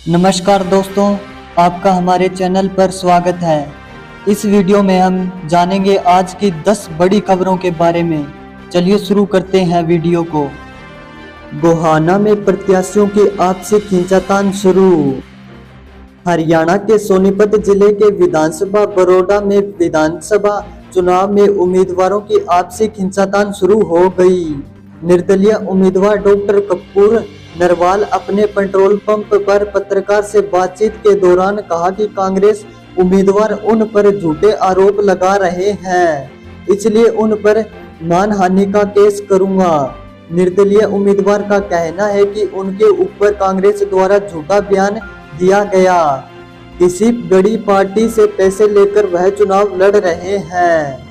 नमस्कार दोस्तों, आपका हमारे चैनल पर स्वागत है। इस वीडियो में हम जानेंगे आज की 10 बड़ी खबरों के बारे में। चलिए शुरू करते हैं वीडियो को। गोहाना में प्रत्याशियों की आपसी खींचातान शुरू। हरियाणा के सोनीपत जिले के विधानसभा बरोदा में विधानसभा चुनाव में उम्मीदवारों की आपसी खींचातान शुरू हो गई। निर्दलीय उम्मीदवार डॉक्टर कपूर नरवाल अपने पेट्रोल पंप पर पत्रकार से बातचीत के दौरान कहा कि कांग्रेस उम्मीदवार उन पर झूठे आरोप लगा रहे हैं, इसलिए उन पर मानहानि का केस करूंगा। निर्दलीय उम्मीदवार का कहना है कि उनके ऊपर कांग्रेस द्वारा झूठा बयान दिया गया। किसी बड़ी पार्टी से पैसे लेकर वह चुनाव लड़ रहे हैं।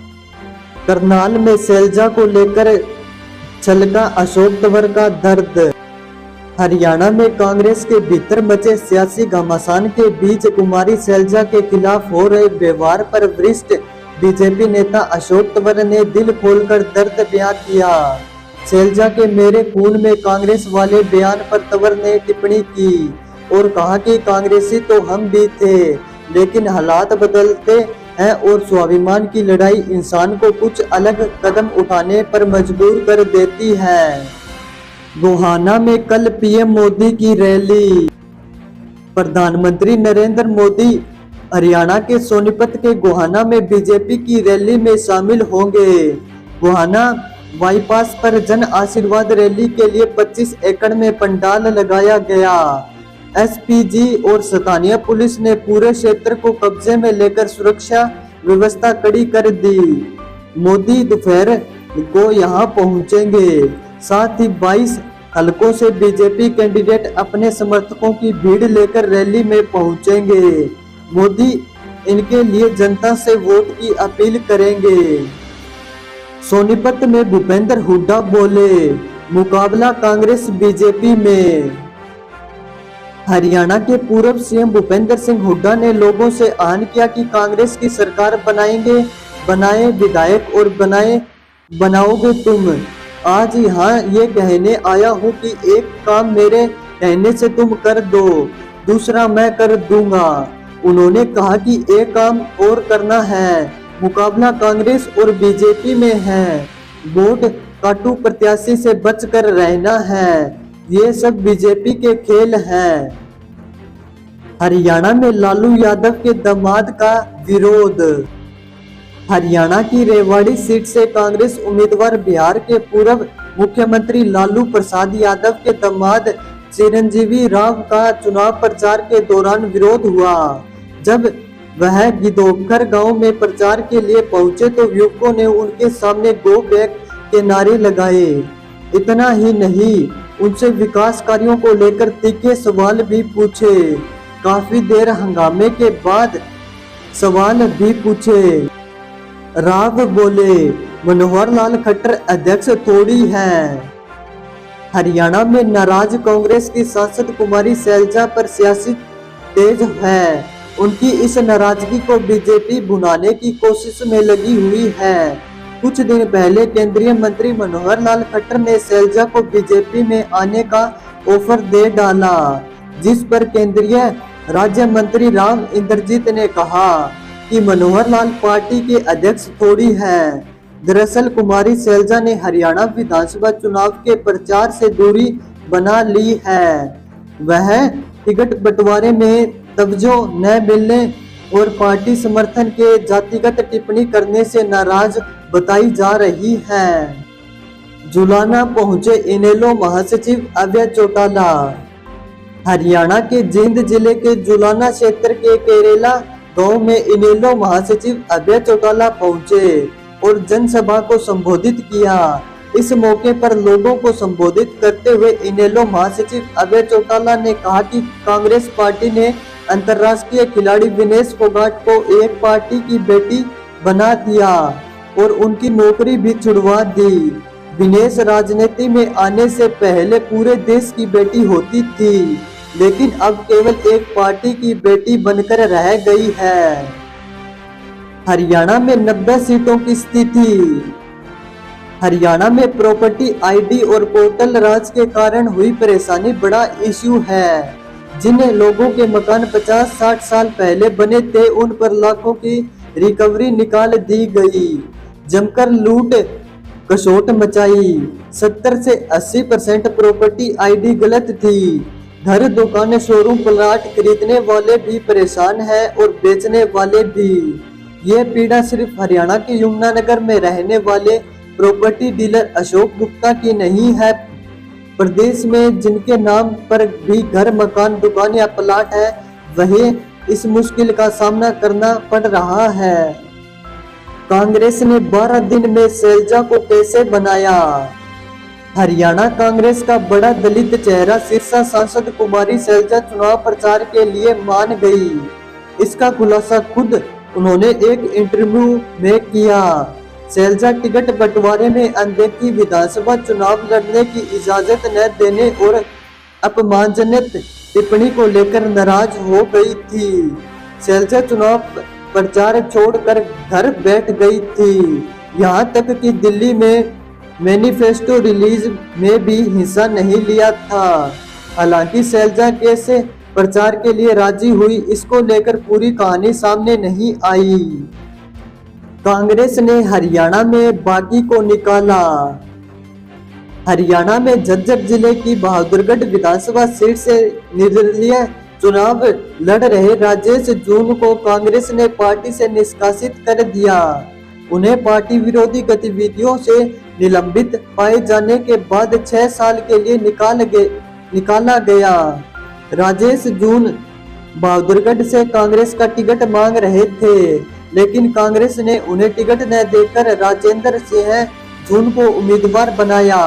करनाल में शैलजा को लेकर छलका अशोक तंवर का दर्द। हरियाणा में कांग्रेस के भीतर मचे सियासी घमासान के बीच कुमारी शैलजा के खिलाफ हो रहे व्यवहार पर वरिष्ठ बीजेपी नेता अशोक तंवर ने दिल खोलकर दर्द बयान किया। शैलजा के मेरे खून में कांग्रेस वाले बयान पर तंवर ने टिप्पणी की और कहा कि कांग्रेसी तो हम भी थे, लेकिन हालात बदलते हैं और स्वाभिमान की लड़ाई इंसान को कुछ अलग कदम उठाने पर मजबूर कर देती है। गोहाना में कल पीएम मोदी की रैली। प्रधानमंत्री नरेंद्र मोदी हरियाणा के सोनीपत के गोहाना में बीजेपी की रैली में शामिल होंगे। गोहाना बाईपास पर जन आशीर्वाद रैली के लिए 25 एकड़ में पंडाल लगाया गया। एसपीजी और स्थानीय पुलिस ने पूरे क्षेत्र को कब्जे में लेकर सुरक्षा व्यवस्था कड़ी कर दी। मोदी दोपहर को यहां पहुंचेंगे। साथ ही 22 हलकों से बीजेपी कैंडिडेट अपने समर्थकों की भीड़ लेकर रैली में पहुंचेंगे। मोदी इनके लिए जनता से वोट की अपील करेंगे। सोनीपत में भूपेंद्र हुड्डा बोले, मुकाबला कांग्रेस बीजेपी में। हरियाणा के पूर्व सीएम भूपेंद्र सिंह हुड्डा ने लोगों से आह्वान किया कि कांग्रेस की सरकार बनाए विधायक और बनाओगे तुम। आज यहाँ ये कहने आया हूँ कि एक काम मेरे कहने से तुम कर दो, दूसरा मैं कर दूंगा। उन्होंने कहा कि एक काम और करना है, मुकाबला कांग्रेस और बीजेपी में है। वोट काटू प्रत्याशी से बचकर रहना है, ये सब बीजेपी के खेल हैं। हरियाणा में लालू यादव के दामाद का विरोध। हरियाणा की रेवाड़ी सीट से कांग्रेस उम्मीदवार बिहार के पूर्व मुख्यमंत्री लालू प्रसाद यादव के दामाद चिरंजीवी राव का चुनाव प्रचार के दौरान विरोध हुआ। जब वह गिदोखर गांव में प्रचार के लिए पहुंचे तो युवकों ने उनके सामने गो बैक के नारे लगाए। इतना ही नहीं, उनसे विकास कार्यों को लेकर तीखे सवाल भी पूछे। काफी देर हंगामे के बाद सवाल भी पूछे। राव बोले, मनोहर लाल खट्टर अध्यक्ष थोड़ी है। हरियाणा में नाराज कांग्रेस की सांसद कुमारी शैलजा पर सियासी तेज है। उनकी इस नाराजगी को बीजेपी भुनाने की कोशिश में लगी हुई है। कुछ दिन पहले केंद्रीय मंत्री मनोहर लाल खट्टर ने शैलजा को बीजेपी में आने का ऑफर दे डाला, जिस पर केंद्रीय राज्य मंत्री राव इंद्रजीत ने कहा कि मनोहर लाल पार्टी के अध्यक्ष थोड़ी है। दरअसल कुमारी शैलजा ने हरियाणा विधानसभा चुनाव के प्रचार से दूरी बना ली है। वह टिकट बंटवारे में तवज्जो न मिलने और पार्टी समर्थन के जातिगत टिप्पणी करने से नाराज बताई जा रही है। जुलाना पहुंचे इनेलो महासचिव अभय चौटाला। हरियाणा के जींद जिले के जुलाना क्षेत्र के केरेला गांव में इनेलो महासचिव अभय चौटाला पहुंचे और जनसभा को संबोधित किया। इस मौके पर लोगों को संबोधित करते हुए इनेलो महासचिव अभय चौटाला ने कहा कि कांग्रेस पार्टी ने अंतर्राष्ट्रीय खिलाड़ी विनेश फोगाट को एक पार्टी की बेटी बना दिया और उनकी नौकरी भी छुड़वा दी। विनेश राजनीति में आने से पहले पूरे देश की बेटी होती थी, लेकिन अब केवल एक पार्टी की बेटी बनकर रह गई है। हरियाणा में 90 सीटों की स्थिति। हरियाणा में प्रॉपर्टी आईडी और पोर्टल राज के कारण हुई परेशानी बड़ा इश्यू है। जिन लोगों के मकान 50-60 साल पहले बने थे उन पर लाखों की रिकवरी निकाल दी गई। जमकर लूट कशोट मचाई। 70 से 80% प्रॉपर्टी आईडी गलत थी। घर, दुकानें, शोरूम, प्लाट खरीदने वाले भी परेशान हैं और बेचने वाले भी। ये पीड़ा सिर्फ हरियाणा के यमुनानगर में रहने वाले प्रॉपर्टी डीलर अशोक गुप्ता की नहीं है। प्रदेश में जिनके नाम पर भी घर, मकान, दुकान या प्लाट है, वही इस मुश्किल का सामना करना पड़ रहा है। कांग्रेस ने 12 दिन में शैलजा को कैसे बनाया? हरियाणा कांग्रेस का बड़ा दलित चेहरा सिरसा सांसद कुमारी शैलजा चुनाव प्रचार के लिए मान गई। इसका खुलासा खुद उन्होंने एक इंटरव्यू में किया। शैलजा टिकट बंटवारे में अनदेखी, विधानसभा चुनाव लड़ने की इजाजत न देने और अपमानजनक टिप्पणी को लेकर नाराज हो गई थी। शैलजा चुनाव प्रचार छोड़कर घर बैठ गई थी। यहाँ तक कि दिल्ली में मैनिफेस्टो रिलीज में भी हिस्सा नहीं लिया था। हालांकि शैलजा कैसे प्रचार के लिए राजी हुई, इसको लेकर पूरी कहानी सामने नहीं आई। कांग्रेस ने हरियाणा में बागी को निकाला। हरियाणा में झज्जर जिले की बहादुरगढ़ विधानसभा सीट से निर्दलीय चुनाव लड़ रहे राजेश जून को कांग्रेस ने पार्टी से निष्कासित कर दिया। उन्हें पार्टी विरोधी गतिविधियों से निलंबित पाए जाने के बाद 6 साल के लिए निकाला गया। राजेश जून बहादुरगढ़ से कांग्रेस का टिकट मांग रहे थे, लेकिन कांग्रेस ने उन्हें टिकट न देकर राजेंद्र सिंह जून को उम्मीदवार बनाया।